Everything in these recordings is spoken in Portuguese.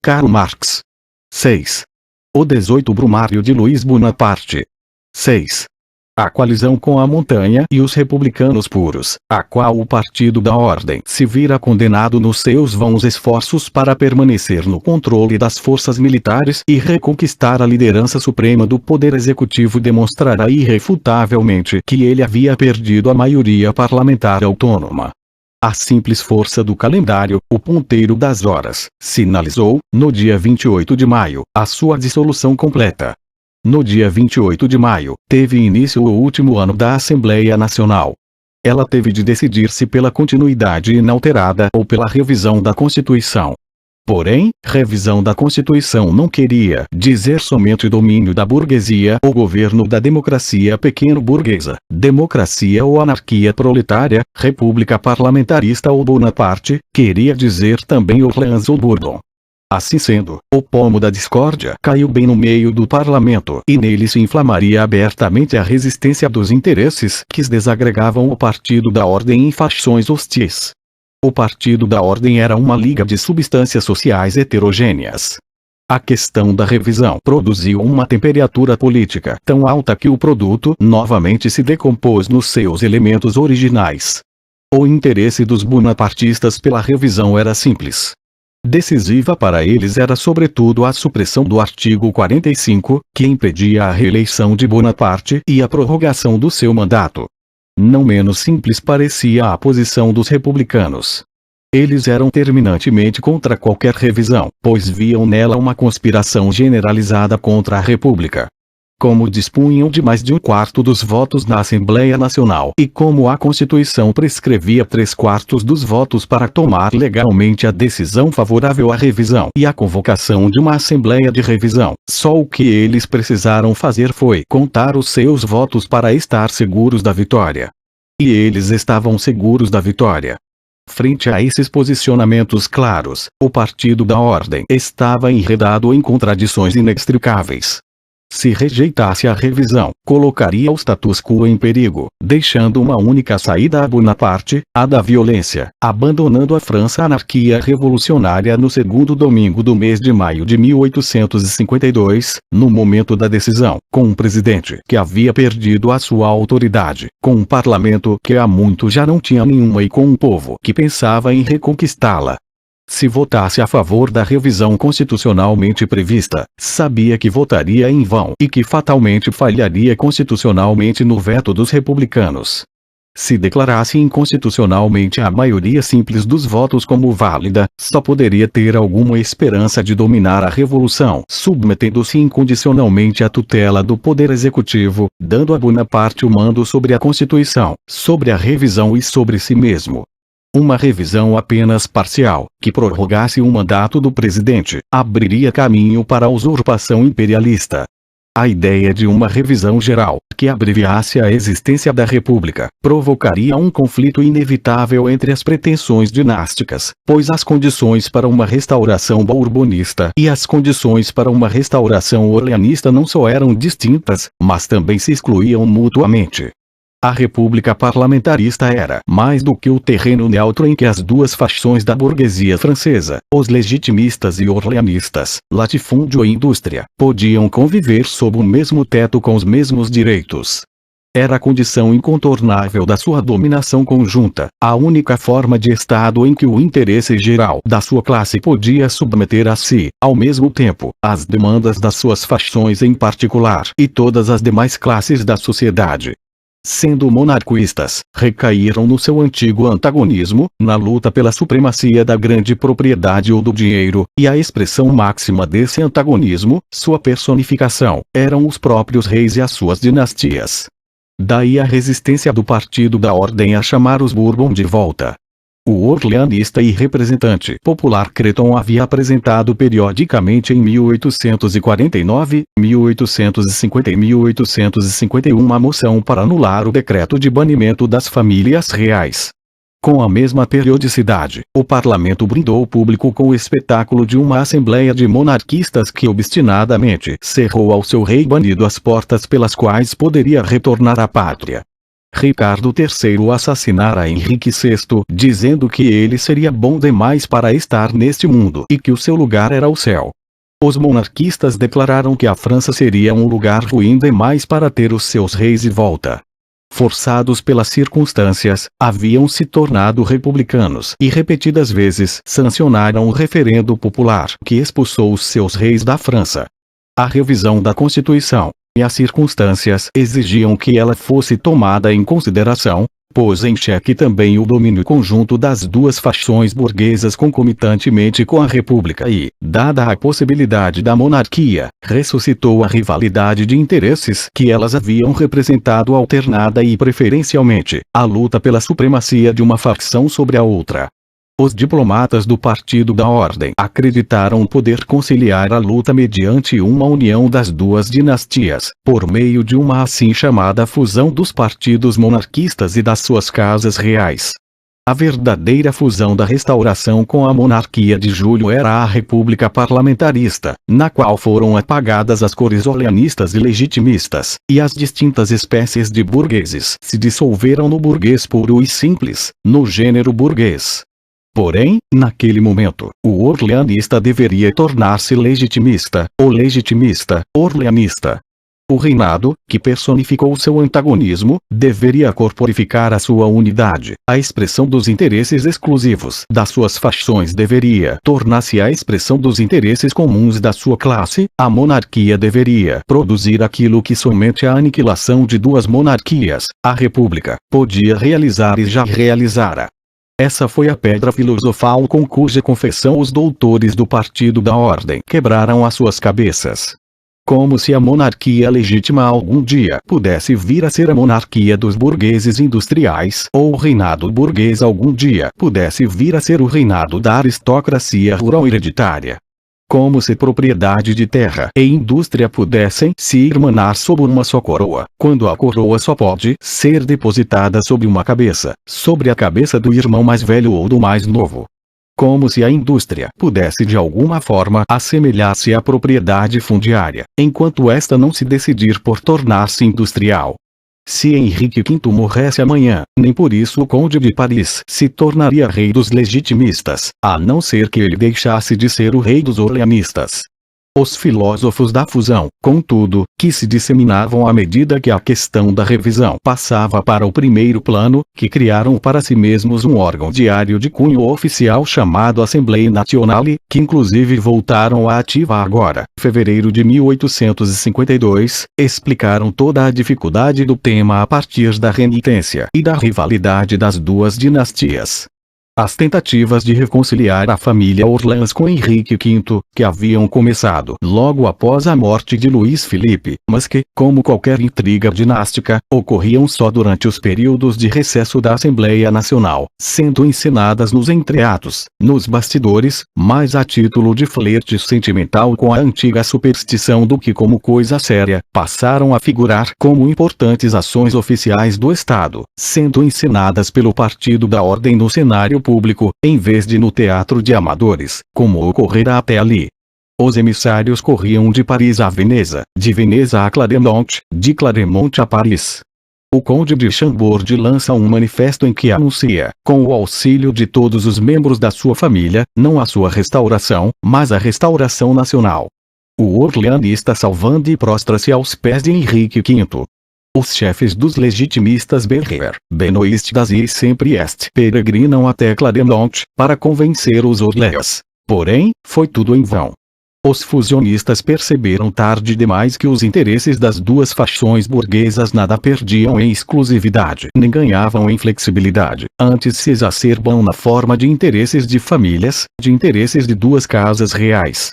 Karl Marx. 6. O 18 Brumário de Luiz Bonaparte. 6. A coalizão com a montanha e os republicanos puros, a qual o Partido da Ordem se vira condenado nos seus vãos esforços para permanecer no controle das forças militares e reconquistar a liderança suprema do poder executivo, demonstrará irrefutavelmente que ele havia perdido a maioria parlamentar autônoma. A simples força do calendário, o ponteiro das horas, sinalizou, no dia 28 de maio, a sua dissolução completa. No dia 28 de maio, teve início o último ano da Assembleia Nacional. Ela teve de decidir-se pela continuidade inalterada ou pela revisão da Constituição. Porém, revisão da Constituição não queria dizer somente domínio da burguesia ou governo da democracia pequeno-burguesa, democracia ou anarquia proletária, república parlamentarista ou Bonaparte, queria dizer também Orleans ou Bourbon. Assim sendo, o pomo da discórdia caiu bem no meio do parlamento e nele se inflamaria abertamente a resistência dos interesses que desagregavam o Partido da Ordem em facções hostis. O Partido da Ordem era uma liga de substâncias sociais heterogêneas. A questão da revisão produziu uma temperatura política tão alta que o produto novamente se decompôs nos seus elementos originais. O interesse dos bonapartistas pela revisão era simples. Decisiva para eles era sobretudo a supressão do artigo 45, que impedia a reeleição de Bonaparte e a prorrogação do seu mandato. Não menos simples parecia a posição dos republicanos. Eles eram terminantemente contra qualquer revisão, pois viam nela uma conspiração generalizada contra a República. Como dispunham de mais de 1/4 dos votos na Assembleia Nacional e como a Constituição prescrevia 3/4 dos votos para tomar legalmente a decisão favorável à revisão e a convocação de uma Assembleia de Revisão, só o que eles precisaram fazer foi contar os seus votos para estar seguros da vitória. E eles estavam seguros da vitória. Frente a esses posicionamentos claros, o Partido da Ordem estava enredado em contradições inextricáveis. Se rejeitasse a revisão, colocaria o status quo em perigo, deixando uma única saída a Bonaparte, a da violência, abandonando a França anarquia revolucionária no segundo domingo do mês de maio de 1852, no momento da decisão, com um presidente que havia perdido a sua autoridade, com um parlamento que há muito já não tinha nenhuma e com um povo que pensava em reconquistá-la. Se votasse a favor da revisão constitucionalmente prevista, sabia que votaria em vão e que fatalmente falharia constitucionalmente no veto dos republicanos. Se declarasse inconstitucionalmente a maioria simples dos votos como válida, só poderia ter alguma esperança de dominar a revolução, submetendo-se incondicionalmente à tutela do poder executivo, dando a Bonaparte o mando sobre a Constituição, sobre a revisão e sobre si mesmo. Uma revisão apenas parcial, que prorrogasse o mandato do presidente, abriria caminho para a usurpação imperialista. A ideia de uma revisão geral, que abreviasse a existência da República, provocaria um conflito inevitável entre as pretensões dinásticas, pois as condições para uma restauração bourbonista e as condições para uma restauração orleanista não só eram distintas, mas também se excluíam mutuamente. A República Parlamentarista era mais do que o terreno neutro em que as duas facções da burguesia francesa, os legitimistas e orleanistas, latifúndio e indústria, podiam conviver sob o mesmo teto com os mesmos direitos. Era a condição incontornável da sua dominação conjunta, a única forma de Estado em que o interesse geral da sua classe podia submeter a si, ao mesmo tempo, as demandas das suas facções em particular e todas as demais classes da sociedade. Sendo monarquistas, recaíram no seu antigo antagonismo, na luta pela supremacia da grande propriedade ou do dinheiro, e a expressão máxima desse antagonismo, sua personificação, eram os próprios reis e as suas dinastias. Daí a resistência do Partido da Ordem a chamar os Bourbon de volta. O orleanista e representante popular Creton havia apresentado periodicamente em 1849, 1850 e 1851 uma moção para anular o decreto de banimento das famílias reais. Com a mesma periodicidade, o parlamento brindou o público com o espetáculo de uma assembleia de monarquistas que obstinadamente cerrou ao seu rei banido as portas pelas quais poderia retornar à pátria. Ricardo III assassinara Henrique VI, dizendo que ele seria bom demais para estar neste mundo e que o seu lugar era o céu. Os monarquistas declararam que a França seria um lugar ruim demais para ter os seus reis de volta. Forçados pelas circunstâncias, haviam se tornado republicanos e repetidas vezes sancionaram o referendo popular que expulsou os seus reis da França. A revisão da Constituição e as circunstâncias exigiam que ela fosse tomada em consideração, pôs em xeque também o domínio conjunto das duas fações burguesas concomitantemente com a República e, dada a possibilidade da monarquia, ressuscitou a rivalidade de interesses que elas haviam representado alternada e preferencialmente, a luta pela supremacia de uma facção sobre a outra. Os diplomatas do Partido da Ordem acreditaram poder conciliar a luta mediante uma união das duas dinastias, por meio de uma assim chamada fusão dos partidos monarquistas e das suas casas reais. A verdadeira fusão da restauração com a monarquia de Júlio era a república parlamentarista, na qual foram apagadas as cores orleanistas e legitimistas, e as distintas espécies de burgueses se dissolveram no burguês puro e simples, no gênero burguês. Porém, naquele momento, o orleanista deveria tornar-se legitimista, o legitimista, orleanista. O reinado, que personificou seu antagonismo, deveria corporificar a sua unidade. A expressão dos interesses exclusivos das suas fações deveria tornar-se a expressão dos interesses comuns da sua classe. A monarquia deveria produzir aquilo que somente a aniquilação de duas monarquias, a república, podia realizar e já realizara. Essa foi a pedra filosofal com cuja confessão os doutores do Partido da Ordem quebraram as suas cabeças. Como se a monarquia legítima algum dia pudesse vir a ser a monarquia dos burgueses industriais, ou o reinado burguês algum dia pudesse vir a ser o reinado da aristocracia rural hereditária. Como se propriedade de terra e indústria pudessem se irmanar sob uma só coroa, quando a coroa só pode ser depositada sobre uma cabeça, sobre a cabeça do irmão mais velho ou do mais novo. Como se a indústria pudesse de alguma forma assemelhar-se à propriedade fundiária, enquanto esta não se decidir por tornar-se industrial. Se Henrique V morresse amanhã, nem por isso o Conde de Paris se tornaria rei dos legitimistas, a não ser que ele deixasse de ser o rei dos orleanistas. Os filósofos da fusão, contudo, que se disseminavam à medida que a questão da revisão passava para o primeiro plano, que criaram para si mesmos um órgão diário de cunho oficial chamado Assembleia Nationale, que inclusive voltaram à ativa agora, fevereiro de 1852, explicaram toda a dificuldade do tema a partir da renitência e da rivalidade das duas dinastias. As tentativas de reconciliar a família Orleans com Henrique V, que haviam começado logo após a morte de Luís Filipe, mas que, como qualquer intriga dinástica, ocorriam só durante os períodos de recesso da Assembleia Nacional, sendo encenadas nos entreatos, nos bastidores, mais a título de flerte sentimental com a antiga superstição do que como coisa séria, passaram a figurar como importantes ações oficiais do Estado, sendo encenadas pelo Partido da Ordem no cenário público, em vez de no teatro de amadores, como ocorrera até ali. Os emissários corriam de Paris a Veneza, de Veneza a Claremont, de Claremont a Paris. O Conde de Chambord lança um manifesto em que anuncia, com o auxílio de todos os membros da sua família, não a sua restauração, mas a restauração nacional. O orleanista salvande prostra-se aos pés de Henrique V. Os chefes dos legitimistas Berrier, Benoist d'Azy e Saint-Priest peregrinam até Claremont, para convencer os Orléans. Porém, foi tudo em vão. Os fusionistas perceberam tarde demais que os interesses das duas fações burguesas nada perdiam em exclusividade nem ganhavam em flexibilidade, antes se exacerbam na forma de interesses de famílias, de interesses de duas casas reais.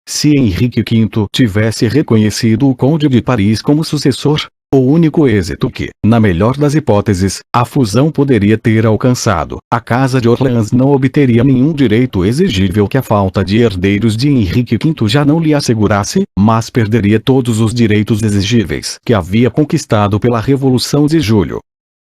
Se Henrique V tivesse reconhecido o Conde de Paris como sucessor, o único êxito que, na melhor das hipóteses, a fusão poderia ter alcançado, a Casa de Orleans não obteria nenhum direito exigível que a falta de herdeiros de Henrique V já não lhe assegurasse, mas perderia todos os direitos exigíveis que havia conquistado pela Revolução de Julho.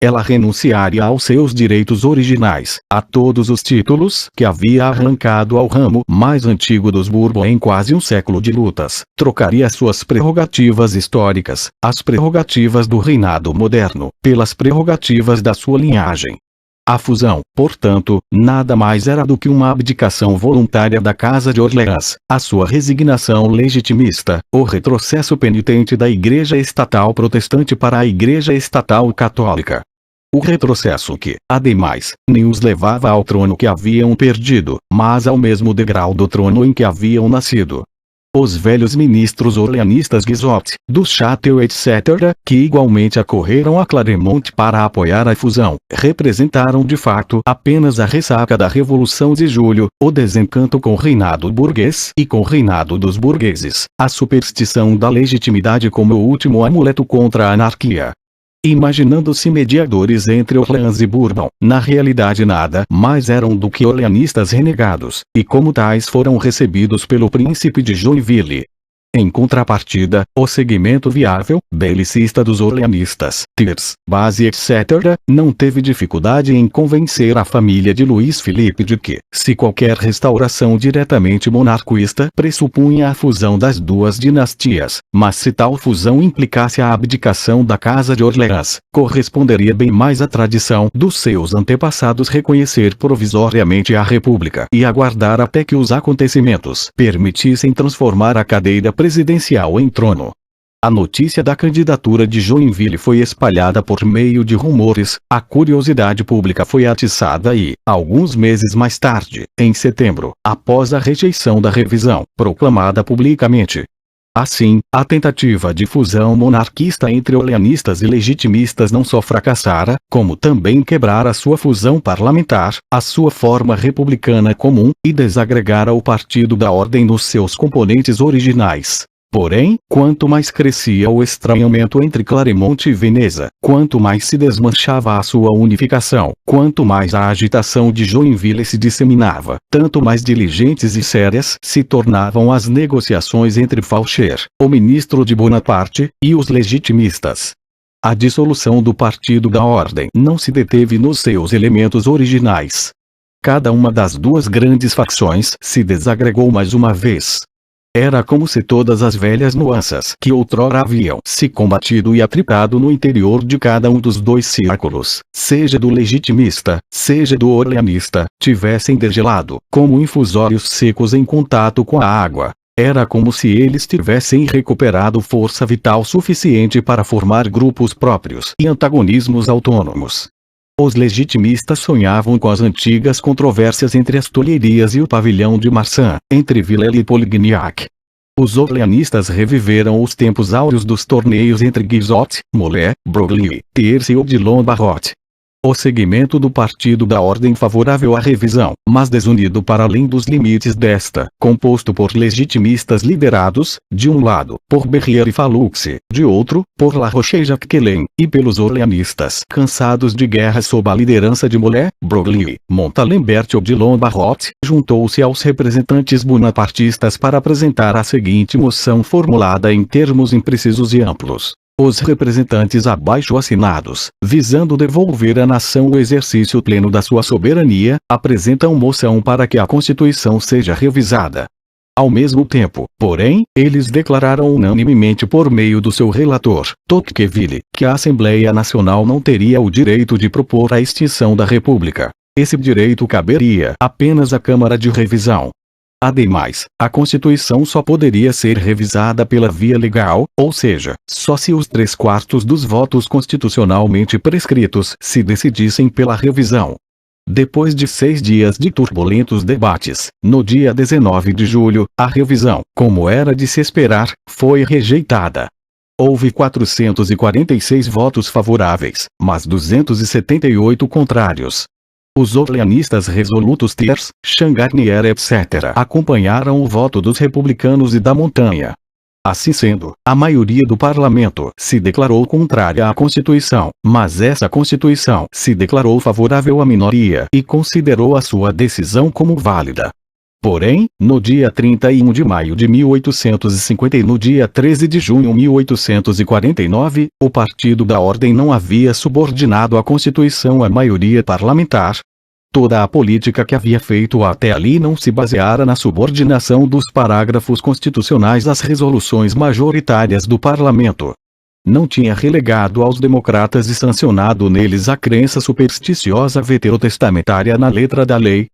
ela renunciaria aos seus direitos originais, a todos os títulos que havia arrancado ao ramo mais antigo dos Bourbon em quase um século de lutas, trocaria suas prerrogativas históricas, as prerrogativas do reinado moderno, pelas prerrogativas da sua linhagem. A fusão, portanto, nada mais era do que uma abdicação voluntária da Casa de Orleans, a sua resignação legitimista, o retrocesso penitente da Igreja Estatal Protestante para a Igreja Estatal Católica. O retrocesso que, ademais, nem os levava ao trono que haviam perdido, mas ao mesmo degrau do trono em que haviam nascido. Os velhos ministros orleanistas Guizot, do Château etc., que igualmente acorreram a Claremont para apoiar a fusão, representaram de fato apenas a ressaca da Revolução de Julho, o desencanto com o reinado burguês e com o reinado dos burgueses, a superstição da legitimidade como o último amuleto contra a anarquia. Imaginando-se mediadores entre Orleans e Bourbon, na realidade nada mais eram do que orleanistas renegados, e como tais foram recebidos pelo príncipe de Joinville. Em contrapartida, o segmento viável, belicista dos orleanistas, Thiers, Base etc., não teve dificuldade em convencer a família de Luís Filipe de que, se qualquer restauração diretamente monarquista pressupunha a fusão das duas dinastias, mas se tal fusão implicasse a abdicação da Casa de Orleans, corresponderia bem mais à tradição dos seus antepassados reconhecer provisoriamente a República e aguardar até que os acontecimentos permitissem transformar a cadeira presidencial em trono. A notícia da candidatura de Joinville foi espalhada por meio de rumores, a curiosidade pública foi atiçada e, alguns meses mais tarde, em setembro, após a rejeição da revisão, proclamada publicamente. Assim, a tentativa de fusão monarquista entre orleanistas e legitimistas não só fracassara, como também quebrara sua fusão parlamentar, a sua forma republicana comum, e desagregara o Partido da Ordem nos seus componentes originais. Porém, quanto mais crescia o estranhamento entre Claremont e Veneza, quanto mais se desmanchava a sua unificação, quanto mais a agitação de Joinville se disseminava, tanto mais diligentes e sérias se tornavam as negociações entre Faucher, o ministro de Bonaparte, e os legitimistas. A dissolução do Partido da Ordem não se deteve nos seus elementos originais. Cada uma das duas grandes facções se desagregou mais uma vez. Era como se todas as velhas nuances que outrora haviam se combatido e atripado no interior de cada um dos dois círculos, seja do legitimista, seja do orleanista, tivessem degelado, como infusórios secos em contato com a água. Era como se eles tivessem recuperado força vital suficiente para formar grupos próprios e antagonismos autônomos. Os legitimistas sonhavam com as antigas controvérsias entre as Tulherias e o pavilhão de Marsan, entre Villèle e Polignac. Os orleanistas reviveram os tempos áureos dos torneios entre Guizot, Molé, Broglie, Thiers e Odilon Barrot. O segmento do Partido da Ordem favorável à revisão, mas desunido para além dos limites desta, composto por legitimistas liderados, de um lado, por Berryer e Falux, de outro, por La Roche e Jacquelin, e pelos orleanistas cansados de guerra sob a liderança de Molé, Broglie, Montalembert e Odilon Barrot, juntou-se aos representantes bonapartistas para apresentar a seguinte moção formulada em termos imprecisos e amplos. Os representantes abaixo assinados, visando devolver à nação o exercício pleno da sua soberania, apresentam moção para que a Constituição seja revisada. Ao mesmo tempo, porém, eles declararam unanimemente por meio do seu relator, Tocqueville, que a Assembleia Nacional não teria o direito de propor a extinção da República. Esse direito caberia apenas à Câmara de Revisão. Ademais, a Constituição só poderia ser revisada pela via legal, ou seja, só se os 3/4 dos votos constitucionalmente prescritos se decidissem pela revisão. Depois de 6 dias de turbulentos debates, no dia 19 de julho, a revisão, como era de se esperar, foi rejeitada. Houve 446 votos favoráveis, mas 278 contrários. Os orleanistas resolutos Thiers, Changarnier etc. acompanharam o voto dos republicanos e da Montanha. Assim sendo, a maioria do parlamento se declarou contrária à Constituição, mas essa Constituição se declarou favorável à minoria e considerou a sua decisão como válida. Porém, no dia 31 de maio de 1850 e no dia 13 de junho de 1849, o Partido da Ordem não havia subordinado a Constituição à maioria parlamentar. Toda a política que havia feito até ali não se baseara na subordinação dos parágrafos constitucionais às resoluções majoritárias do parlamento. Não tinha relegado aos democratas e sancionado neles a crença supersticiosa veterotestamentária na letra da lei.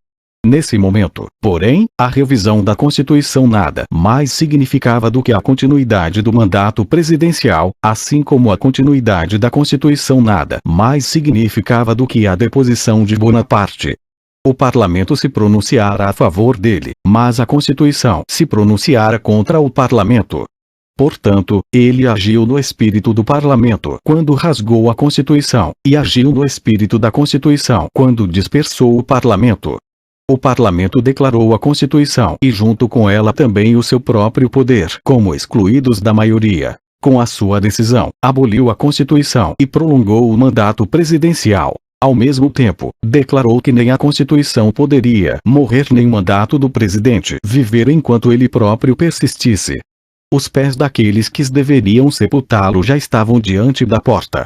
Nesse momento, porém, a revisão da Constituição nada mais significava do que a continuidade do mandato presidencial, assim como a continuidade da Constituição nada mais significava do que a deposição de Bonaparte. O parlamento se pronunciara a favor dele, mas a Constituição se pronunciara contra o parlamento. Portanto, ele agiu no espírito do parlamento quando rasgou a Constituição, e agiu no espírito da Constituição quando dispersou o parlamento. O parlamento declarou a Constituição e junto com ela também o seu próprio poder como excluídos da maioria. Com a sua decisão, aboliu a Constituição e prolongou o mandato presidencial. Ao mesmo tempo, declarou que nem a Constituição poderia morrer nem o mandato do presidente viver enquanto ele próprio persistisse. Os pés daqueles que deveriam sepultá-lo já estavam diante da porta.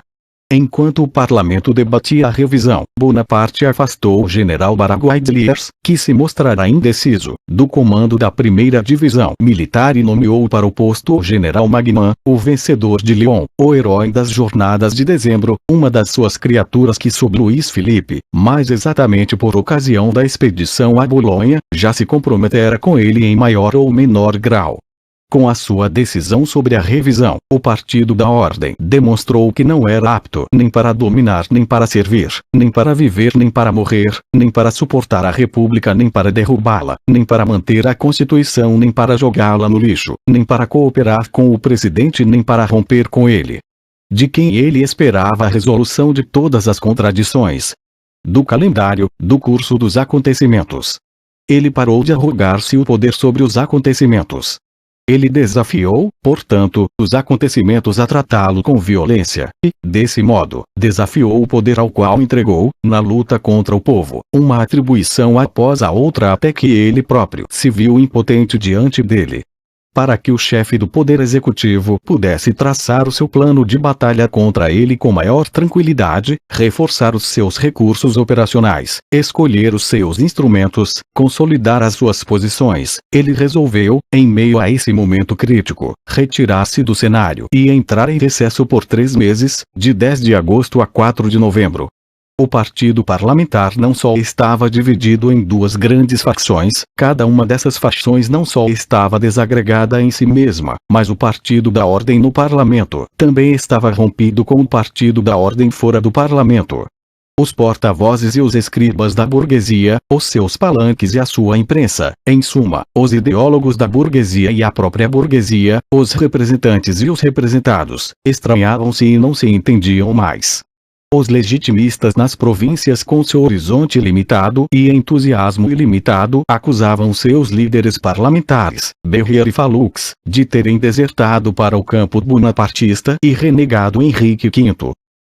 Enquanto o parlamento debatia a revisão, Bonaparte afastou o general Barandiarás, que se mostrara indeciso, do comando da primeira divisão militar e nomeou para o posto o general Magnan, o vencedor de Lyon, o herói das jornadas de dezembro, uma das suas criaturas que sob Luís Filipe, mais exatamente por ocasião da expedição a Bolonha, já se comprometera com ele em maior ou menor grau. Com a sua decisão sobre a revisão, o Partido da Ordem demonstrou que não era apto nem para dominar nem para servir, nem para viver nem para morrer, nem para suportar a República nem para derrubá-la, nem para manter a Constituição nem para jogá-la no lixo, nem para cooperar com o presidente nem para romper com ele. De quem ele esperava a resolução de todas as contradições? Do calendário, do curso dos acontecimentos. Ele parou de arrogar-se o poder sobre os acontecimentos. Ele desafiou, portanto, os acontecimentos a tratá-lo com violência, e, desse modo, desafiou o poder ao qual entregou, na luta contra o povo, uma atribuição após a outra até que ele próprio se viu impotente diante dele. Para que o chefe do Poder Executivo pudesse traçar o seu plano de batalha contra ele com maior tranquilidade, reforçar os seus recursos operacionais, escolher os seus instrumentos, consolidar as suas posições, ele resolveu, em meio a esse momento crítico, retirar-se do cenário e entrar em recesso por 3 meses, de 10 de agosto a 4 de novembro. O partido parlamentar não só estava dividido em 2 grandes facções, cada uma dessas facções não só estava desagregada em si mesma, mas o Partido da Ordem no parlamento também estava rompido com o Partido da Ordem fora do parlamento. Os porta-vozes e os escribas da burguesia, os seus palanques e a sua imprensa, em suma, os ideólogos da burguesia e a própria burguesia, os representantes e os representados, estranhavam-se e não se entendiam mais. Os legitimistas nas províncias com seu horizonte limitado e entusiasmo ilimitado acusavam seus líderes parlamentares, Berryer e Falux, de terem desertado para o campo bonapartista e renegado Henrique V.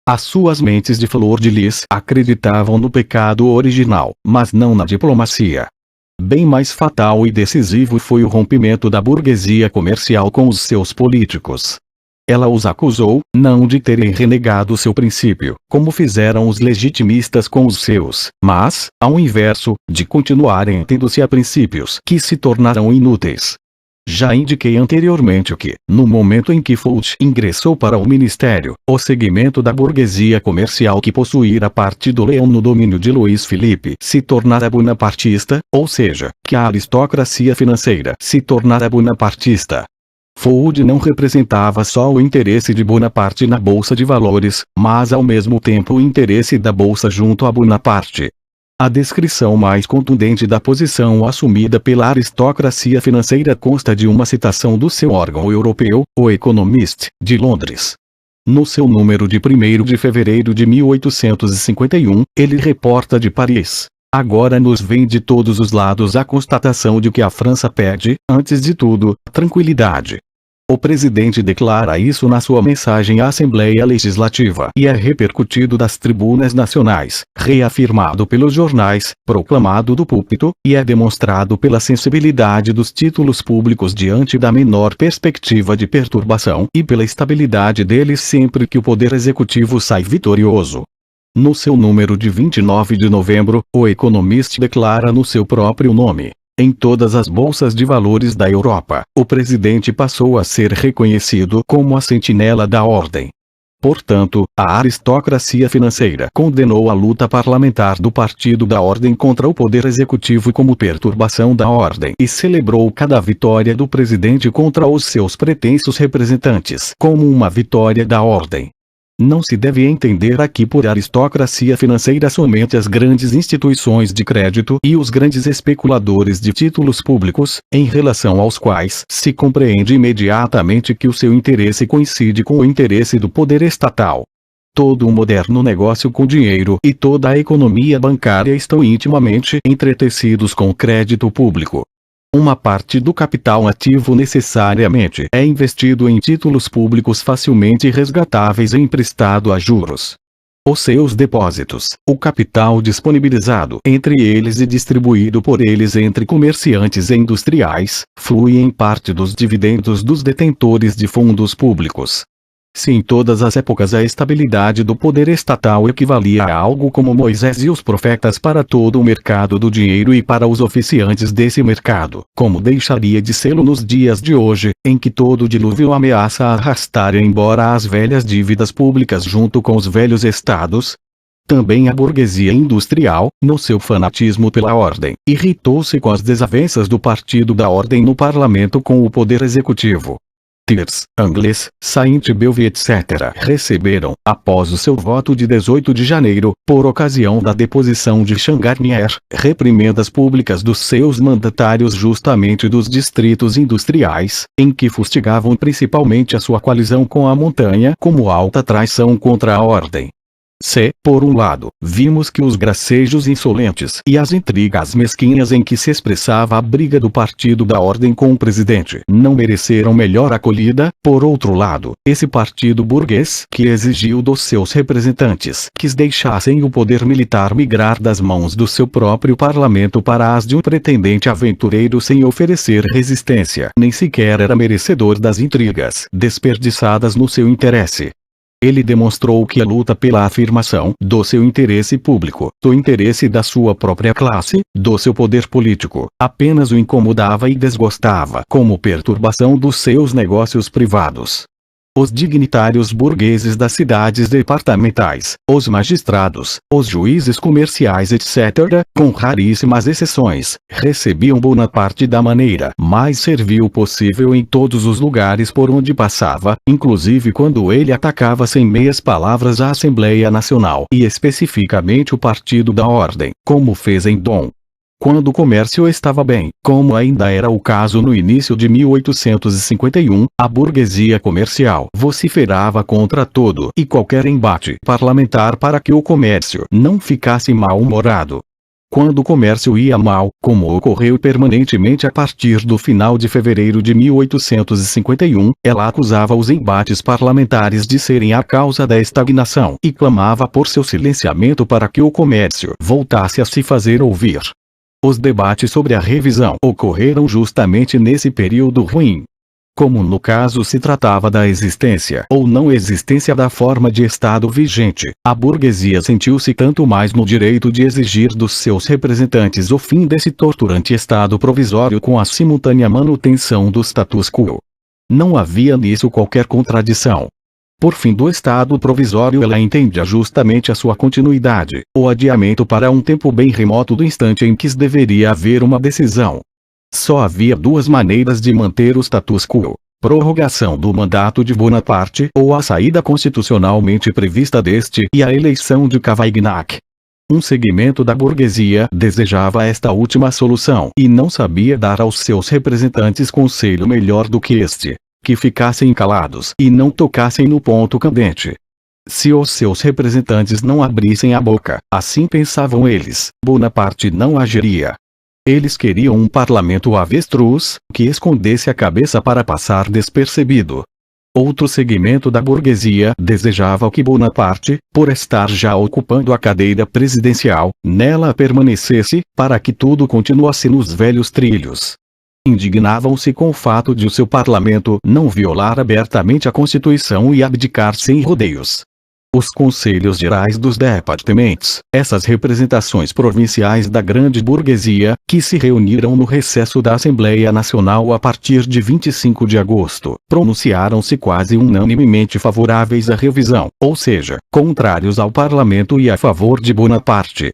As suas mentes de flor de lis acreditavam no pecado original, mas não na diplomacia. Bem mais fatal e decisivo foi o rompimento da burguesia comercial com os seus políticos. Ela os acusou, não de terem renegado seu princípio, como fizeram os legitimistas com os seus, mas, ao inverso, de continuarem tendo-se a princípios que se tornaram inúteis. Já indiquei anteriormente que, no momento em que Foch ingressou para o ministério, o segmento da burguesia comercial que possuíra parte do leão no domínio de Luís Filipe se tornara bonapartista, ou seja, que a aristocracia financeira se tornara bonapartista. Foch não representava só o interesse de Bonaparte na Bolsa de Valores, mas ao mesmo tempo o interesse da Bolsa junto a Bonaparte. A descrição mais contundente da posição assumida pela aristocracia financeira consta de uma citação do seu órgão europeu, o Economist, de Londres. No seu número de 1º de fevereiro de 1851, ele reporta de Paris: agora nos vem de todos os lados a constatação de que a França pede, antes de tudo, tranquilidade. O presidente declara isso na sua mensagem à Assembleia Legislativa e é repercutido das tribunas nacionais, reafirmado pelos jornais, proclamado do púlpito, e é demonstrado pela sensibilidade dos títulos públicos diante da menor perspectiva de perturbação e pela estabilidade deles sempre que o Poder Executivo sai vitorioso. No seu número de 29 de novembro, o Economist declara no seu próprio nome: em todas as bolsas de valores da Europa, o presidente passou a ser reconhecido como a sentinela da ordem. Portanto, a aristocracia financeira condenou a luta parlamentar do Partido da Ordem contra o Poder Executivo como perturbação da ordem e celebrou cada vitória do presidente contra os seus pretensos representantes como uma vitória da ordem. Não se deve entender aqui por aristocracia financeira somente as grandes instituições de crédito e os grandes especuladores de títulos públicos, em relação aos quais se compreende imediatamente que o seu interesse coincide com o interesse do poder estatal. Todo o moderno negócio com dinheiro e toda a economia bancária estão intimamente entretecidos com o crédito público. Uma parte do capital ativo necessariamente é investido em títulos públicos facilmente resgatáveis e emprestado a juros. Os seus depósitos, o capital disponibilizado entre eles e distribuído por eles entre comerciantes e industriais, flui em parte dos dividendos dos detentores de fundos públicos. Se em todas as épocas a estabilidade do poder estatal equivalia a algo como Moisés e os profetas para todo o mercado do dinheiro e para os oficiantes desse mercado, como deixaria de sê-lo nos dias de hoje, em que todo o dilúvio ameaça arrastar embora as velhas dívidas públicas junto com os velhos estados? Também a burguesia industrial, no seu fanatismo pela ordem, irritou-se com as desavenças do Partido da Ordem no parlamento com o poder executivo. Thiers, Angles, Saint-Beuve etc. receberam, após o seu voto de 18 de janeiro, por ocasião da deposição de Changarnier, reprimendas públicas dos seus mandatários justamente dos distritos industriais, em que fustigavam principalmente a sua coalizão com a montanha como alta traição contra a ordem. Se, por um lado, vimos que os gracejos insolentes e as intrigas mesquinhas em que se expressava a briga do Partido da Ordem com o presidente não mereceram melhor acolhida, por outro lado, esse partido burguês que exigiu dos seus representantes que deixassem o poder militar migrar das mãos do seu próprio parlamento para as de um pretendente aventureiro sem oferecer resistência, nem sequer era merecedor das intrigas desperdiçadas no seu interesse. Ele demonstrou que a luta pela afirmação do seu interesse público, do interesse da sua própria classe, do seu poder político, apenas o incomodava e desgostava como perturbação dos seus negócios privados. Os dignitários burgueses das cidades departamentais, os magistrados, os juízes comerciais etc., com raríssimas exceções, recebiam Bonaparte da maneira mais servil possível em todos os lugares por onde passava, inclusive quando ele atacava sem meias palavras a Assembleia Nacional e especificamente o Partido da Ordem, como fez em Dom. Quando o comércio estava bem, como ainda era o caso no início de 1851, a burguesia comercial vociferava contra todo e qualquer embate parlamentar para que o comércio não ficasse mal-humorado. Quando o comércio ia mal, como ocorreu permanentemente a partir do final de fevereiro de 1851, ela acusava os embates parlamentares de serem a causa da estagnação e clamava por seu silenciamento para que o comércio voltasse a se fazer ouvir. Os debates sobre a revisão ocorreram justamente nesse período ruim. Como no caso se tratava da existência ou não existência da forma de Estado vigente, a burguesia sentiu-se tanto mais no direito de exigir dos seus representantes o fim desse torturante Estado provisório com a simultânea manutenção do status quo. Não havia nisso qualquer contradição. Por fim do Estado provisório ela entendia justamente a sua continuidade, o adiamento para um tempo bem remoto do instante em que deveria haver uma decisão. Só havia duas maneiras de manter o status quo: prorrogação do mandato de Bonaparte ou a saída constitucionalmente prevista deste e a eleição de Cavaignac. Um segmento da burguesia desejava esta última solução e não sabia dar aos seus representantes conselho melhor do que este: que ficassem calados e não tocassem no ponto candente. Se os seus representantes não abrissem a boca, assim pensavam eles, Bonaparte não agiria. Eles queriam um parlamento avestruz, que escondesse a cabeça para passar despercebido. Outro segmento da burguesia desejava que Bonaparte, por estar já ocupando a cadeira presidencial, nela permanecesse, para que tudo continuasse nos velhos trilhos. Indignavam-se com o fato de o seu parlamento não violar abertamente a Constituição e abdicar sem rodeios. Os conselhos gerais dos departamentos, essas representações provinciais da grande burguesia, que se reuniram no recesso da Assembleia Nacional a partir de 25 de agosto, pronunciaram-se quase unanimemente favoráveis à revisão, ou seja, contrários ao parlamento e a favor de Bonaparte.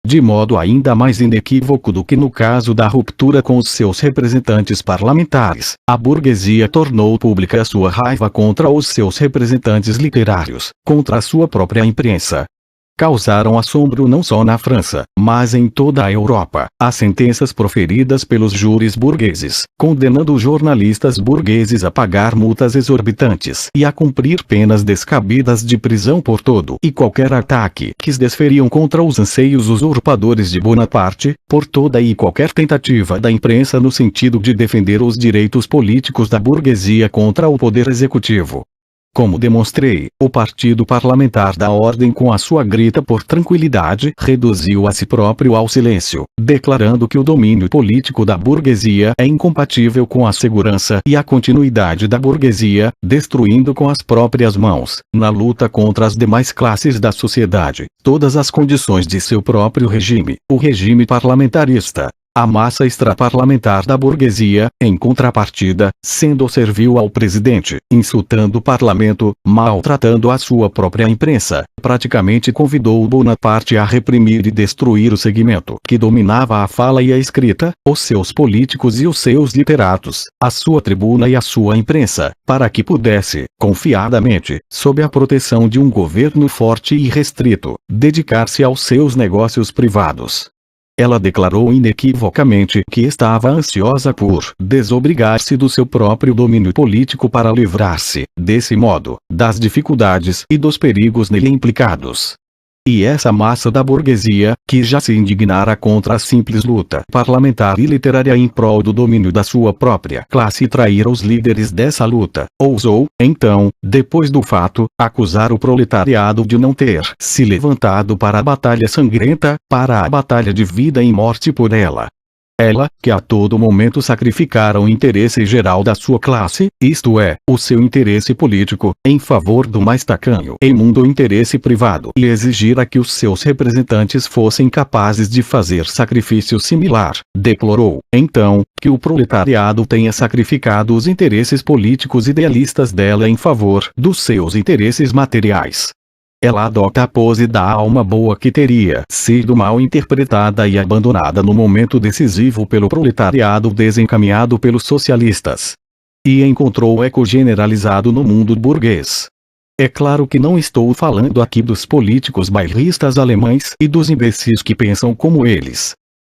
De modo ainda mais inequívoco do que no caso da ruptura com os seus representantes parlamentares, a burguesia tornou pública sua raiva contra os seus representantes literários, contra a sua própria imprensa. Causaram assombro não só na França, mas em toda a Europa, as sentenças proferidas pelos júris burgueses, condenando os jornalistas burgueses a pagar multas exorbitantes e a cumprir penas descabidas de prisão por todo e qualquer ataque que desferiam contra os anseios usurpadores de Bonaparte, por toda e qualquer tentativa da imprensa no sentido de defender os direitos políticos da burguesia contra o poder executivo. Como demonstrei, o Partido Parlamentar da Ordem, com a sua grita por tranquilidade, reduziu a si próprio ao silêncio, declarando que o domínio político da burguesia é incompatível com a segurança e a continuidade da burguesia, destruindo com as próprias mãos, na luta contra as demais classes da sociedade, todas as condições de seu próprio regime, o regime parlamentarista. A massa extraparlamentar da burguesia, em contrapartida, sendo servil ao presidente, insultando o parlamento, maltratando a sua própria imprensa, praticamente convidou Bonaparte a reprimir e destruir o segmento que dominava a fala e a escrita, os seus políticos e os seus literatos, a sua tribuna e a sua imprensa, para que pudesse, confiadamente, sob a proteção de um governo forte e restrito, dedicar-se aos seus negócios privados. Ela declarou inequivocamente que estava ansiosa por desobrigar-se do seu próprio domínio político para livrar-se, desse modo, das dificuldades e dos perigos nele implicados. E essa massa da burguesia, que já se indignara contra a simples luta parlamentar e literária em prol do domínio da sua própria classe e trair os líderes dessa luta, ousou, então, depois do fato, acusar o proletariado de não ter se levantado para a batalha sangrenta, para a batalha de vida e morte por ela. Ela, que a todo momento sacrificara o interesse geral da sua classe, isto é, o seu interesse político, em favor do mais tacanho e imundo interesse privado, e exigira que os seus representantes fossem capazes de fazer sacrifício similar, declarou, então, que o proletariado tenha sacrificado os interesses políticos idealistas dela em favor dos seus interesses materiais. Ela adota a pose da alma boa que teria sido mal interpretada e abandonada no momento decisivo pelo proletariado desencaminhado pelos socialistas. E encontrou eco generalizado no mundo burguês. É claro que não estou falando aqui dos políticos bairristas alemães e dos imbecis que pensam como eles.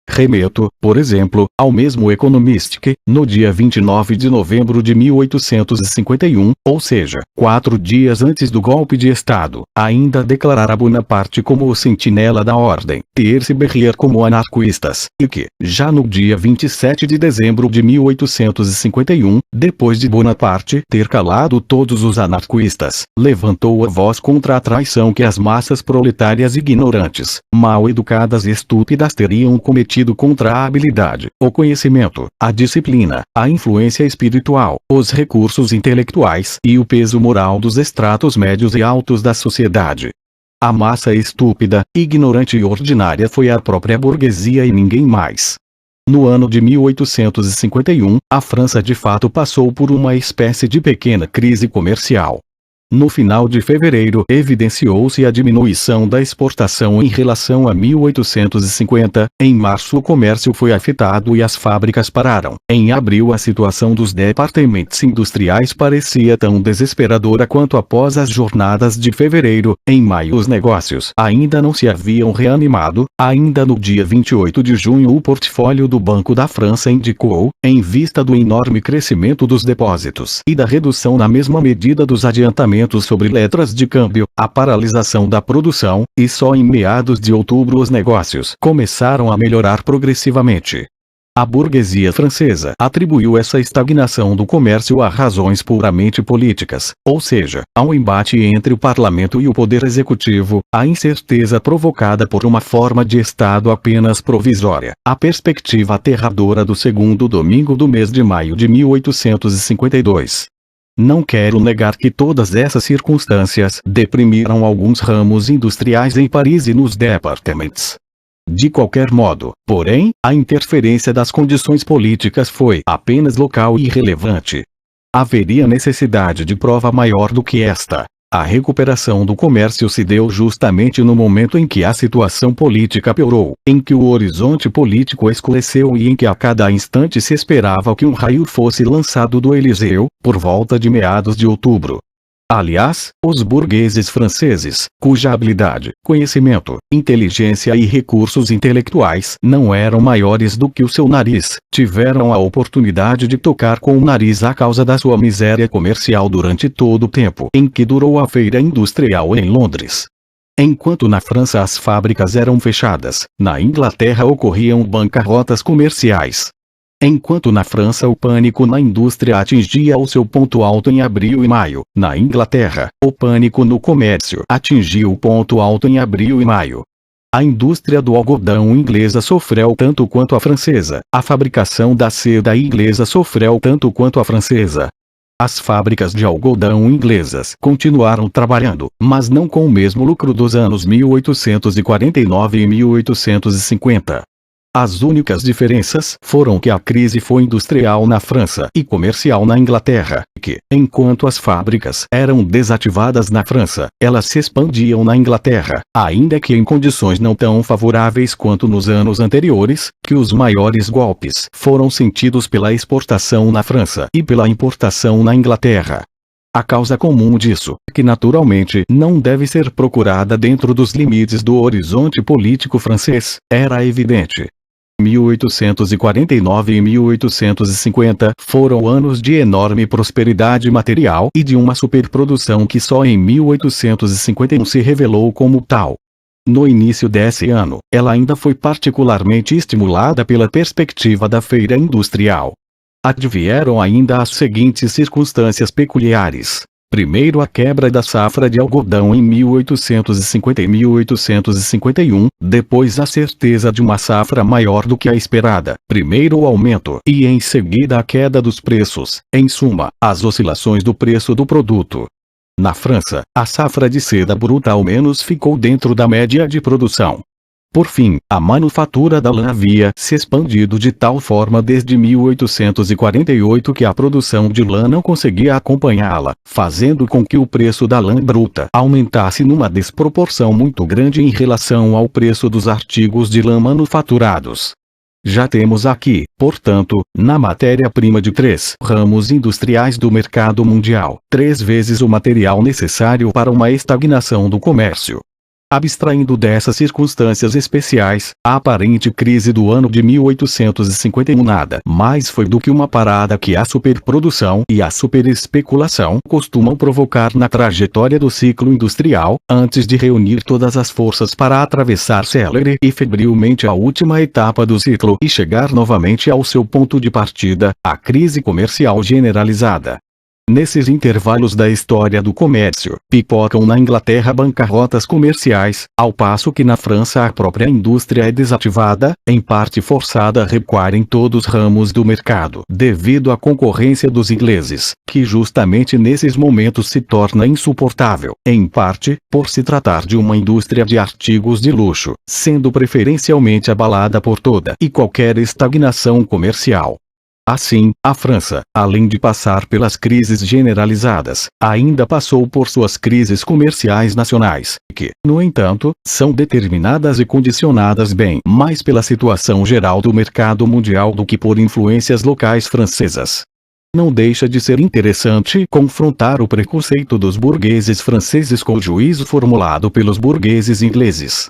Remeto, por exemplo, ao mesmo Economist que, no dia 29 de novembro de 1851, ou seja, 4 dias antes do golpe de Estado, ainda declarara Bonaparte como o sentinela da ordem, Thierry Berrier como anarquistas, e que, já no dia 27 de dezembro de 1851, depois de Bonaparte ter calado todos os anarquistas, levantou a voz contra a traição que as massas proletárias ignorantes, mal educadas e estúpidas teriam cometido contra a habilidade, o conhecimento, a disciplina, a influência espiritual, os recursos intelectuais e o peso moral dos estratos médios e altos da sociedade. A massa estúpida, ignorante e ordinária foi a própria burguesia e ninguém mais. No ano de 1851, a França de fato passou por uma espécie de pequena crise comercial. No final de fevereiro evidenciou-se a diminuição da exportação em relação a 1850, em março o comércio foi afetado e as fábricas pararam. Em abril a situação dos departamentos industriais parecia tão desesperadora quanto após as jornadas de fevereiro. Em maio os negócios ainda não se haviam reanimado. Ainda no dia 28 de junho o portfólio do Banco da França indicou, em vista do enorme crescimento dos depósitos e da redução na mesma medida dos adiantamentos sobre letras de câmbio, a paralisação da produção, e só em meados de outubro os negócios começaram a melhorar progressivamente. A burguesia francesa atribuiu essa estagnação do comércio a razões puramente políticas, ou seja, ao embate entre o parlamento e o poder executivo, a incerteza provocada por uma forma de Estado apenas provisória, a perspectiva aterradora do segundo domingo do mês de maio de 1852. Não quero negar que todas essas circunstâncias deprimiram alguns ramos industriais em Paris e nos départements. De qualquer modo, porém, a interferência das condições políticas foi apenas local e irrelevante. Haveria necessidade de prova maior do que esta. A recuperação do comércio se deu justamente no momento em que a situação política piorou, em que o horizonte político escureceu e em que a cada instante se esperava que um raio fosse lançado do Eliseu, por volta de meados de outubro. Aliás, os burgueses franceses, cuja habilidade, conhecimento, inteligência e recursos intelectuais não eram maiores do que o seu nariz, tiveram a oportunidade de tocar com o nariz a causa da sua miséria comercial durante todo o tempo em que durou a feira industrial em Londres. Enquanto na França as fábricas eram fechadas, na Inglaterra ocorriam bancarrotas comerciais. Enquanto na França o pânico na indústria atingia o seu ponto alto em abril e maio, na Inglaterra, o pânico no comércio atingiu o ponto alto em abril e maio. A indústria do algodão inglesa sofreu tanto quanto a francesa, a fabricação da seda inglesa sofreu tanto quanto a francesa. As fábricas de algodão inglesas continuaram trabalhando, mas não com o mesmo lucro dos anos 1849 e 1850. As únicas diferenças foram que a crise foi industrial na França e comercial na Inglaterra, e que, enquanto as fábricas eram desativadas na França, elas se expandiam na Inglaterra, ainda que em condições não tão favoráveis quanto nos anos anteriores, que os maiores golpes foram sentidos pela exportação na França e pela importação na Inglaterra. A causa comum disso, que naturalmente não deve ser procurada dentro dos limites do horizonte político francês, era evidente. 1849 e 1850 foram anos de enorme prosperidade material e de uma superprodução que só em 1851 se revelou como tal. No início desse ano, ela ainda foi particularmente estimulada pela perspectiva da feira industrial. Advieram ainda as seguintes circunstâncias peculiares. Primeiro, a quebra da safra de algodão em 1850 e 1851, depois a certeza de uma safra maior do que a esperada, primeiro o aumento e em seguida a queda dos preços, em suma, as oscilações do preço do produto. Na França, a safra de seda bruta ao menos ficou dentro da média de produção. Por fim, a manufatura da lã havia se expandido de tal forma desde 1848 que a produção de lã não conseguia acompanhá-la, fazendo com que o preço da lã bruta aumentasse numa desproporção muito grande em relação ao preço dos artigos de lã manufaturados. Já temos aqui, portanto, na matéria-prima de 3 ramos industriais do mercado mundial, 3 vezes o material necessário para uma estagnação do comércio. Abstraindo dessas circunstâncias especiais, a aparente crise do ano de 1851 nada mais foi do que uma parada que a superprodução e a superespeculação costumam provocar na trajetória do ciclo industrial, antes de reunir todas as forças para atravessar célere e febrilmente a última etapa do ciclo e chegar novamente ao seu ponto de partida, a crise comercial generalizada. Nesses intervalos da história do comércio, pipocam na Inglaterra bancarrotas comerciais, ao passo que na França a própria indústria é desativada, em parte forçada a recuar em todos os ramos do mercado, devido à concorrência dos ingleses, que justamente nesses momentos se torna insuportável, em parte, por se tratar de uma indústria de artigos de luxo, sendo preferencialmente abalada por toda e qualquer estagnação comercial. Assim, a França, além de passar pelas crises generalizadas, ainda passou por suas crises comerciais nacionais, que, no entanto, são determinadas e condicionadas bem mais pela situação geral do mercado mundial do que por influências locais francesas. Não deixa de ser interessante confrontar o preconceito dos burgueses franceses com o juízo formulado pelos burgueses ingleses.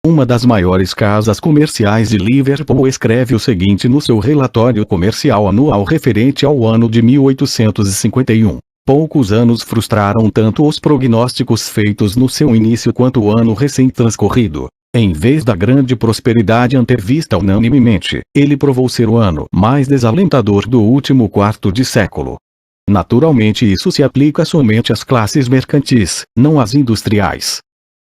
Uma das maiores casas comerciais de Liverpool escreve o seguinte no seu relatório comercial anual referente ao ano de 1851. Poucos anos frustraram tanto os prognósticos feitos no seu início quanto o ano recém-transcorrido. Em vez da grande prosperidade antevista unanimemente, ele provou ser o ano mais desalentador do último quarto de século. Naturalmente isso se aplica somente às classes mercantis, não às industriais.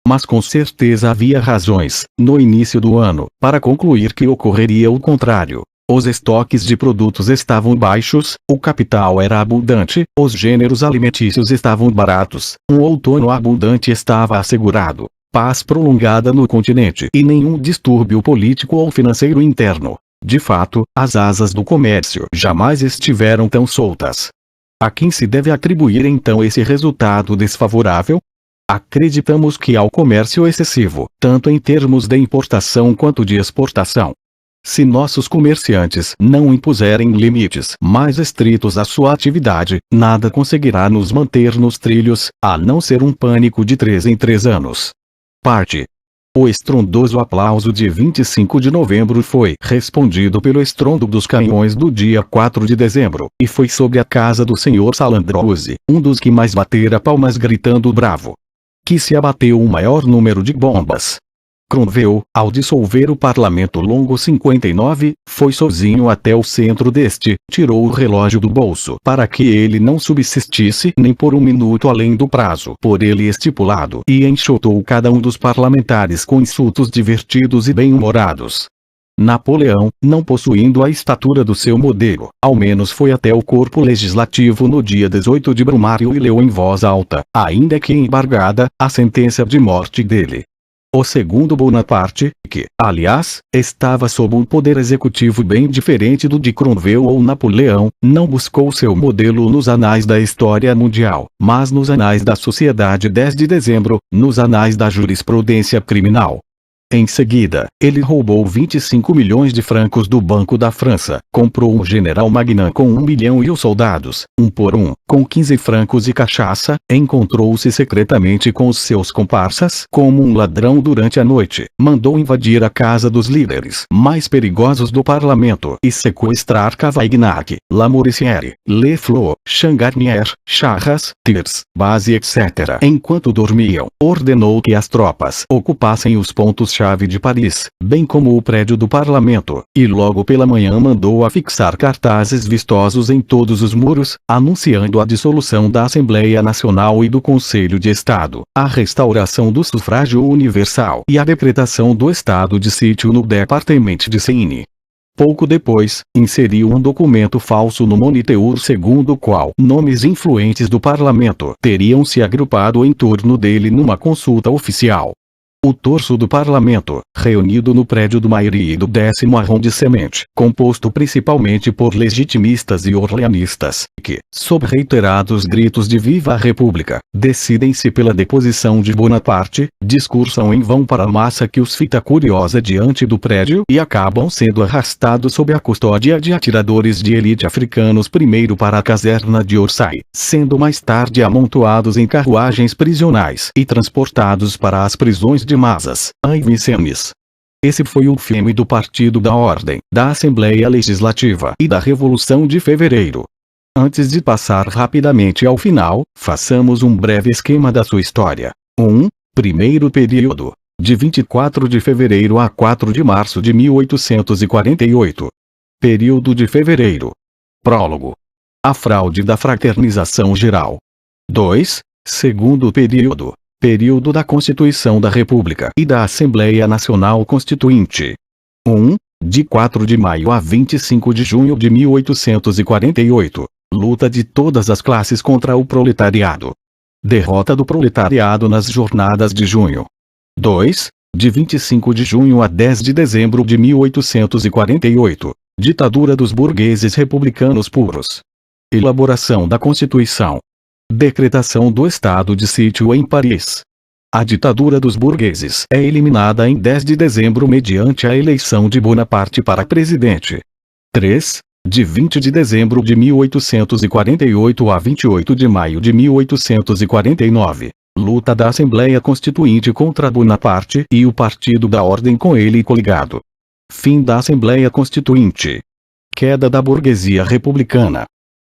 Mas com certeza havia razões, no início do ano, para concluir que ocorreria o contrário. Os estoques de produtos estavam baixos, o capital era abundante, os gêneros alimentícios estavam baratos, um outono abundante estava assegurado, paz prolongada no continente e nenhum distúrbio político ou financeiro interno. De fato, as asas do comércio jamais estiveram tão soltas. A quem se deve atribuir então esse resultado desfavorável? Acreditamos que ao comércio excessivo, tanto em termos de importação quanto de exportação. Se nossos comerciantes não impuserem limites mais estritos à sua atividade, nada conseguirá nos manter nos trilhos, a não ser um pânico de 3 em 3 anos. Parte. O estrondoso aplauso de 25 de novembro foi respondido pelo estrondo dos canhões do dia 4 de dezembro, e foi sobre a casa do senhor Salandrose, um dos que mais batera palmas gritando bravo, que se abateu o maior número de bombas. Cromwell, ao dissolver o parlamento longo 59, foi sozinho até o centro deste, tirou o relógio do bolso para que ele não subsistisse nem por um minuto além do prazo por ele estipulado e enxotou cada um dos parlamentares com insultos divertidos e bem-humorados. Napoleão, não possuindo a estatura do seu modelo, ao menos foi até o corpo legislativo no dia 18 de Brumário e leu em voz alta, ainda que embargada, a sentença de morte dele. O segundo Bonaparte, que, aliás, estava sob um poder executivo bem diferente do de Cromwell ou Napoleão, não buscou seu modelo nos anais da história mundial, mas nos anais da sociedade 10 de dezembro, nos anais da jurisprudência criminal. Em seguida, ele roubou 25 milhões de francos do Banco da França, comprou um general Magnam com 1 milhão e os soldados, um por um, com 15 francos e cachaça, encontrou-se secretamente com os seus comparsas como um ladrão durante a noite, mandou invadir a casa dos líderes mais perigosos do parlamento e sequestrar Cavaignac, Lamoricière, Le Flot, Changarnier, Charras, Thiers, Base etc. Enquanto dormiam, ordenou que as tropas ocupassem os pontos-chave de Paris, bem como o prédio do parlamento, e logo pela manhã mandou afixar cartazes vistosos em todos os muros, anunciando a dissolução da Assembleia Nacional e do Conselho de Estado, a restauração do sufrágio universal e a decretação do estado de sítio no Département de Seine. Pouco depois, inseriu um documento falso no Moniteur segundo o qual nomes influentes do parlamento teriam se agrupado em torno dele numa consulta oficial. O torso do parlamento, reunido no prédio do Mairie do 10º arrondissement, composto principalmente por legitimistas e orleanistas, que, sob reiterados gritos de Viva a República, decidem-se pela deposição de Bonaparte, discursam em vão para a massa que os fita curiosa diante do prédio e acabam sendo arrastados sob a custódia de atiradores de elite africanos primeiro para a caserna de Orsay, sendo mais tarde amontoados em carruagens prisionais e transportados para as prisões de Mazas, em Vincennes. Esse foi o fim do Partido da Ordem, da Assembleia Legislativa e da Revolução de Fevereiro. Antes de passar rapidamente ao final, façamos um breve esquema da sua história. 1. Primeiro período. De 24 de fevereiro a 4 de março de 1848. Período de fevereiro. Prólogo. A fraude da fraternização geral. 2. Segundo período. Período da Constituição da República e da Assembleia Nacional Constituinte. 1. De 4 de maio a 25 de junho de 1848. Luta de todas as classes contra o proletariado. Derrota do proletariado nas jornadas de junho. 2. De 25 de junho a 10 de dezembro de 1848. Ditadura dos burgueses republicanos puros. Elaboração da Constituição. Decretação do estado de sítio em Paris. A ditadura dos burgueses é eliminada em 10 de dezembro mediante a eleição de Bonaparte para presidente. 3. De 20 de dezembro de 1848 a 28 de maio de 1849. Luta da Assembleia Constituinte contra Bonaparte e o Partido da Ordem com ele coligado. Fim da Assembleia Constituinte. Queda da burguesia republicana.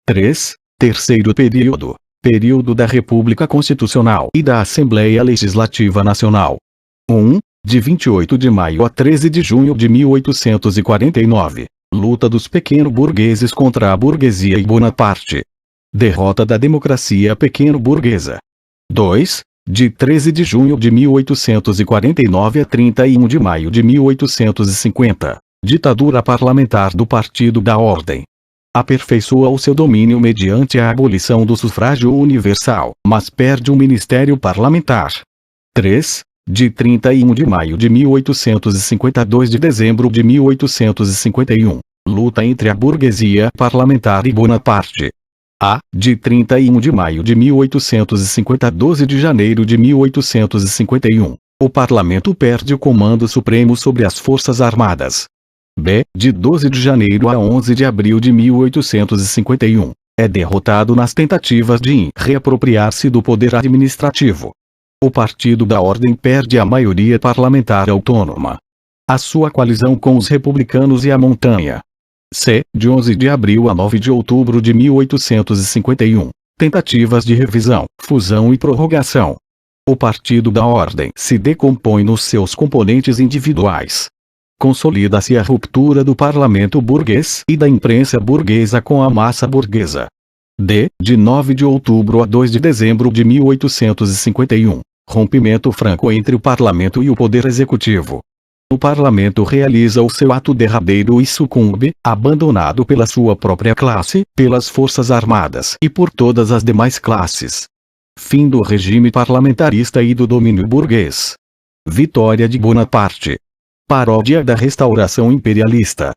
3. Terceiro período. Período da República Constitucional e da Assembleia Legislativa Nacional. 1. De 28 de maio a 13 de junho de 1849. Luta dos pequeno-burgueses contra a burguesia e Bonaparte. Derrota da democracia pequeno-burguesa. 2. De 13 de junho de 1849 a 31 de maio de 1850. Ditadura parlamentar do Partido da Ordem. Aperfeiçoa o seu domínio mediante a abolição do sufrágio universal, mas perde o ministério parlamentar. 3. De 31 de maio de 1850 a 2 de dezembro de 1851. Luta entre a burguesia parlamentar e Bonaparte. A. De 31 de maio de 1850 a 12 de janeiro de 1851. O parlamento perde o comando supremo sobre as forças armadas. B. De 12 de janeiro a 11 de abril de 1851. É derrotado nas tentativas de reapropriar-se do poder administrativo. O Partido da Ordem perde a maioria parlamentar autônoma. A sua coalizão com os republicanos e a montanha. C. De 11 de abril a 9 de outubro de 1851. Tentativas de revisão, fusão e prorrogação. O Partido da Ordem se decompõe nos seus componentes individuais. Consolida-se a ruptura do parlamento burguês e da imprensa burguesa com a massa burguesa. D. De 9 de outubro a 2 de dezembro de 1851. Rompimento franco entre o parlamento e o poder executivo. O parlamento realiza o seu ato derradeiro e sucumbe, abandonado pela sua própria classe, pelas forças armadas e por todas as demais classes. Fim do regime parlamentarista e do domínio burguês. Vitória de Bonaparte. Paródia da restauração imperialista.